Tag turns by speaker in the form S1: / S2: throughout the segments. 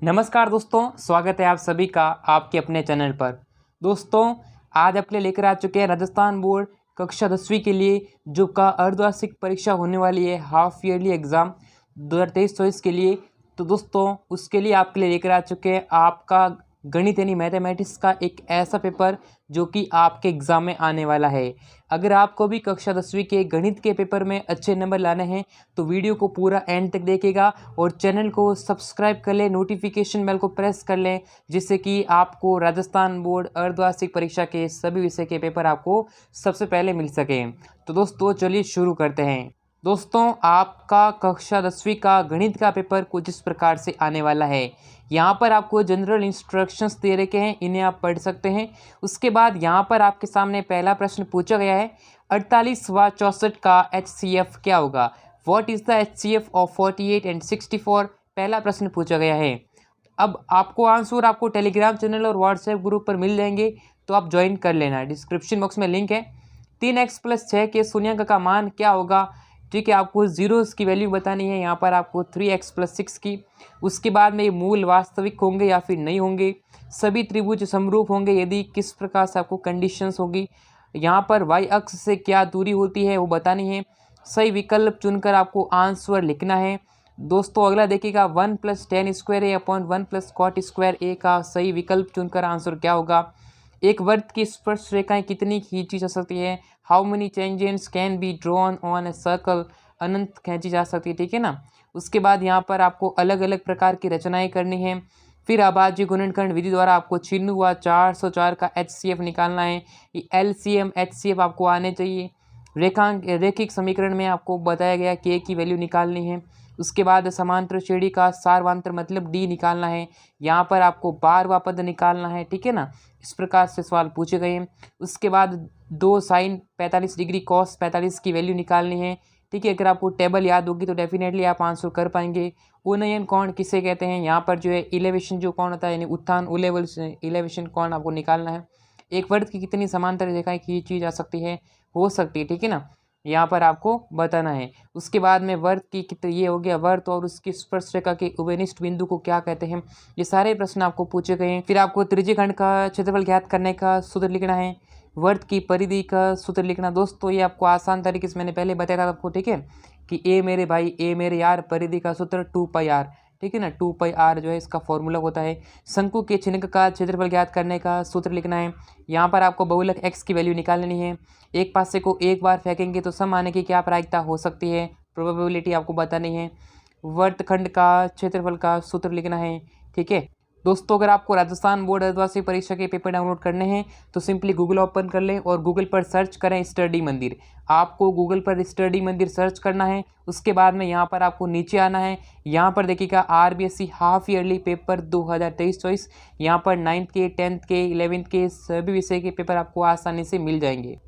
S1: नमस्कार दोस्तों, स्वागत है आप सभी का आपके अपने चैनल पर। दोस्तों, आज आपके लिए लेकर आ चुके हैं राजस्थान बोर्ड कक्षा 10वीं के लिए जो का अर्धवार्षिक परीक्षा होने वाली है, हाफ ईयरली एग्ज़ाम 2023-24 के लिए। तो दोस्तों, उसके लिए आपके लिए लेकर आ चुके हैं आपका गणित यानी मैथमेटिक्स का एक ऐसा पेपर जो कि आपके एग्ज़ाम में आने वाला है। अगर आपको भी कक्षा 10वीं के गणित के पेपर में अच्छे नंबर लाने हैं तो वीडियो को पूरा एंड तक देखिएगा और चैनल को सब्सक्राइब कर लें, नोटिफिकेशन बेल को प्रेस कर लें, जिससे कि आपको राजस्थान बोर्ड अर्धवार्षिक परीक्षा के सभी विषय के पेपर आपको सबसे पहले मिल सकें। तो दोस्तों, चलिए शुरू करते हैं। दोस्तों, आपका कक्षा 10वीं का गणित का पेपर कुछ इस प्रकार से आने वाला है। यहाँ पर आपको जनरल इंस्ट्रक्शंस दे रखे हैं, इन्हें आप पढ़ सकते हैं। उसके बाद यहाँ पर आपके सामने पहला प्रश्न पूछा गया है, 48 व 64 का HCF क्या होगा? What is the HCF of 48 and 64? पहला प्रश्न पूछा गया है। अब आपको आंसर आपको टेलीग्राम चैनल और व्हाट्सएप ग्रुप पर मिल जाएंगे, तो आप ज्वाइन कर लेना। डिस्क्रिप्शन बॉक्स में लिंक है। 3x + 6 के शून्यांक का मान क्या होगा? ठीक है, आपको जीरोस की वैल्यू बतानी है। यहाँ पर आपको 3x + 6 की। उसके बाद में ये मूल वास्तविक होंगे या फिर नहीं होंगे, सभी त्रिभुज समरूप होंगे यदि, किस प्रकार से आपको कंडीशंस होगी। यहाँ पर y अक्ष से क्या दूरी होती है वो बतानी है। सही विकल्प चुनकर आपको आंसर लिखना है। दोस्तों, अगला देखिएगा, 1 + tan² / 1 + cot² का सही विकल्प चुनकर आंसर क्या होगा। एक वृत्त की स्पर्श रेखाएं कितनी खींची जा सकती है? How many tangents can be drawn on a circle? अनंत खींची जा सकती है, ठीक है ना। उसके बाद यहाँ पर आपको अलग अलग प्रकार की रचनाएं करनी है। फिर अभाज्य गुणनखंड विधि द्वारा आपको चिन्ह हुआ 404 का HCF निकालना है। ये LCM HCF आपको आने चाहिए। रैखिक समीकरण में आपको बताया गया K की वैल्यू निकालनी है। उसके बाद समांतर श्रेणी का सारवांतर मतलब D निकालना है। यहाँ पर आपको 12वां पद निकालना है, ठीक है ना। इस प्रकार से सवाल पूछे गए हैं। उसके बाद 2 sin 45 डिग्री cos 45 की वैल्यू निकालनी है, ठीक है। अगर आपको टेबल याद होगी तो डेफिनेटली आप आंसर कर पाएंगे। उन्नयन कोण किसे कहते हैं? यहाँ पर जो है इलेवेशन जो कोण होता है यानी उत्थान इलेवेशन कोण आपको निकालना है। एक वृत्त की कितनी समांतर रेखाएं खींची जा सकती है? हो सकती है, ठीक है ना। यहाँ पर आपको बताना है। उसके बाद में वर्त की कितनी, ये हो गया वर्त, और उसकी स्पर्श रेखा के उभयनिष्ठ बिंदु को क्या कहते हैं? ये सारे प्रश्न आपको पूछे गए हैं। फिर आपको त्रिज्यखंड का क्षेत्रफल ज्ञात करने का सूत्र लिखना है। वर्त की परिधि का सूत्र लिखना। दोस्तों, ये आपको आसान तरीके से मैंने पहले बताया था आपको, ठीक है, कि ए मेरे भाई ए मेरे यार परिधि का सूत्र 2πr, ठीक है ना। 2πr जो है इसका फॉर्मूला होता है। शंकु के छिलक का क्षेत्रफल ज्ञात करने का सूत्र लिखना है। यहाँ पर आपको बहुलक x की वैल्यू निकालनी है। एक पासे को एक बार फेंकेंगे तो सम आने की क्या प्रायिकता हो सकती है? प्रोबेबिलिटी आपको बतानी है। वर्तखंड का क्षेत्रफल का सूत्र लिखना है, ठीक है। दोस्तों, अगर आपको राजस्थान बोर्ड अर्धवार्षिक परीक्षा के पेपर डाउनलोड करने हैं तो सिंपली गूगल ओपन कर लें और गूगल पर सर्च करें स्टडी मंदिर। आपको गूगल पर स्टडी मंदिर सर्च करना है। उसके बाद में यहाँ पर आपको नीचे आना है। यहाँ पर देखिएगा RBSC हाफ ईयरली पेपर 2023-24। यहाँ पर 9th के 10th के 11th के सभी विषय के पेपर आपको आसानी से मिल जाएंगे।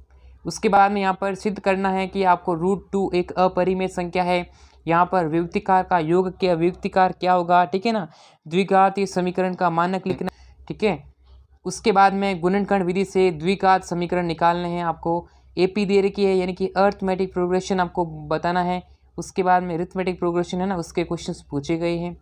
S1: उसके बाद में यहाँ पर सिद्ध करना है कि आपको √2 एक अपरिमेय संख्या है। यहाँ पर वियुक्तिकार का योग क्या, वियुक्तिकार क्या होगा, ठीक है ना। द्विघातीय समीकरण का मानक लिखना, ठीक है। उसके बाद में गुणनखंड विधि से द्विघात समीकरण निकालने हैं आपको। AP दे रखी है यानी कि अर्थमेटिक प्रोग्रेशन आपको बताना है। उसके बाद में अरिथमेटिक प्रोग्रेशन है ना, उसके क्वेश्चंस पूछे गए हैं।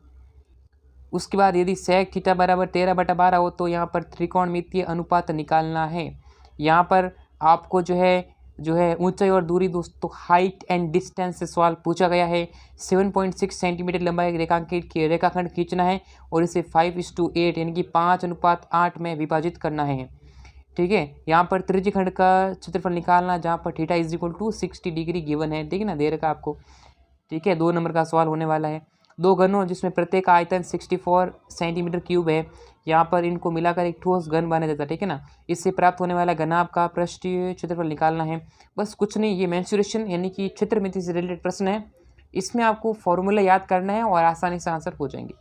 S1: उसके बाद यदि sec थीटा बराबर 13/12 हो तो यहाँ पर त्रिकोणमितीय अनुपात निकालना है। यहाँ पर आपको जो है ऊंचाई और दूरी, दोस्तों हाइट एंड डिस्टेंस से सवाल पूछा गया है। 7.6 सेंटीमीटर लंबा एक रेखाखंड खींचना है और इसे 5:8 यानी कि 5:8 में विभाजित करना है, ठीक है। यहाँ पर त्रिज्यखंड का क्षेत्रफल निकालना, जहाँ पर थीटा = 60 डिग्री गिवन है, ठीक है ना, दे रखा आपको, ठीक है। 2 नंबर का सवाल होने वाला है। 2 घनों जिसमें प्रत्येक आयतन 64 सेंटीमीटर क्यूब है, यहाँ पर इनको मिलाकर एक ठोस घन बना जाता है, ठीक है ना। इससे प्राप्त होने वाला घनाभ का पृष्ठीय क्षेत्रफल निकालना है। बस कुछ नहीं, ये मेंसुरेशन यानी कि क्षेत्रमिति से रिलेटेड प्रश्न है। इसमें आपको फॉर्मूला याद करना है और आसानी से आंसर हो जाएंगे।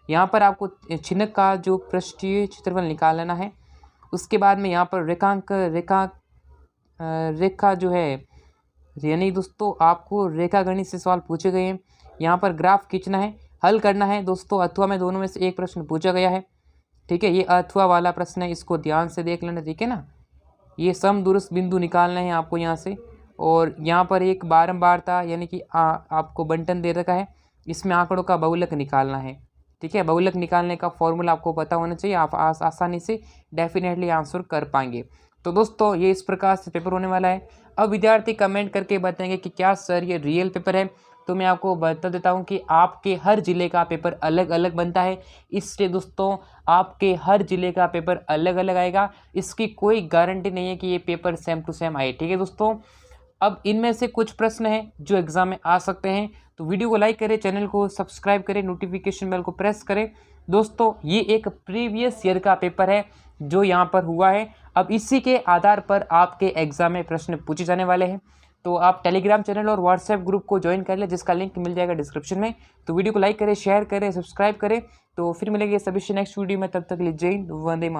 S1: यहाँ पर आपको छिनक का जो पृष्ठीय क्षेत्रफल निकालना है। उसके बाद में यहाँ पर रेखा जो है, यानी दोस्तों आपको रेखा गणित से सवाल पूछे गए हैं। यहाँ पर ग्राफ खींचना है, हल करना है। दोस्तों, अथवा में दोनों में से एक प्रश्न पूछा गया है, ठीक है। ये अथवा वाला प्रश्न है, इसको ध्यान से देख लेना, ठीक है ना। ये समदूरस्थ बिंदु निकालने हैं आपको यहाँ से। और यहाँ पर एक बारंबारता यानी कि आपको बंटन दे रखा है, इसमें आंकड़ों का बहुलक निकालना है, ठीक है, बहुलक निकालने का फॉर्मूला आपको पता होना चाहिए, आप आसानी से डेफिनेटली आंसर कर पाएंगे। तो दोस्तों ये इस प्रकार से पेपर होने वाला है। अब विद्यार्थी कमेंट करके बताएंगे कि क्या सर ये रियल पेपर है। तो मैं आपको बता देता हूँ कि आपके हर ज़िले का पेपर अलग अलग बनता है, इसलिए दोस्तों आपके हर ज़िले का पेपर अलग अलग आएगा, इसकी कोई गारंटी नहीं है कि ये पेपर सेम टू सेम आए। ठीक है दोस्तों, अब इनमें से कुछ प्रश्न हैं जो एग्जाम में आ सकते हैं, तो वीडियो को लाइक करें, चैनल को सब्सक्राइब करें, नोटिफिकेशन बेल को प्रेस करें। दोस्तों ये एक प्रीवियस ईयर का पेपर है जो यहाँ पर हुआ है, अब इसी के आधार पर आपके एग्जाम में प्रश्न पूछे जाने वाले हैं। तो आप टेलीग्राम चैनल और व्हाट्सएप ग्रुप को ज्वाइन कर लें, जिसका लिंक मिल जाएगा डिस्क्रिप्शन में। तो वीडियो को लाइक करें, शेयर करें, सब्सक्राइब करें। तो फिर मिलेंगे सभी से नेक्स्ट वीडियो में, तब तक के लिए जय हिंद, वंदे मातरम।